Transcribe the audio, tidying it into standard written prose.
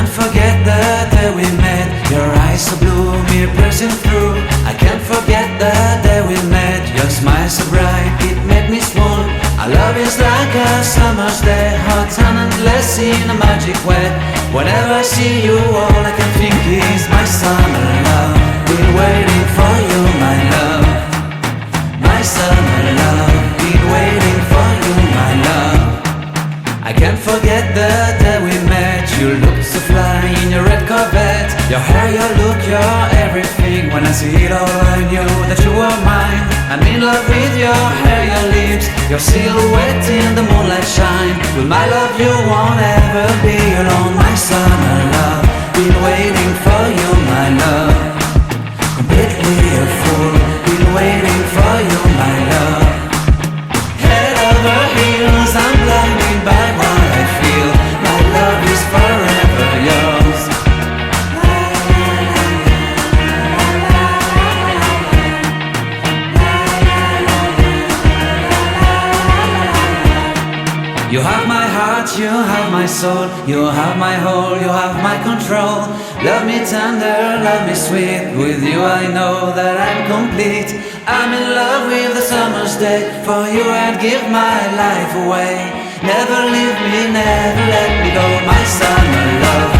can't forget the day we met. Your eyes so blue, me piercing through. I can't forget the day we met. Your smile so bright, it made me swoon. Our love is like a summer's day, hot and endless in a magic way. Whenever I see you, all I can think is my summer love. Been waiting for you, my love. My summer love. Been waiting for you, my love. I can't forget the day we met. You looked so fly in your red Corvette. Your hair, your look, your everything. When I see it all, I knew that you were mine. I'm in love with your hair, your lips, your silhouette in the moonlight shine. With my love you won't ever be alone. My summer love, been waiting for you, my love. Completely a fool, been waiting for you, my love. Head over heels, I'm blinded by what I feel. My love is forever yours. You have my heart, you have my soul. You have my whole, you have my control. Love me tender, love me sweet. With you I know that I'm complete. I'm in love with the summer's day. For you I'd give my life away. Never leave me, never let me go. My summer love,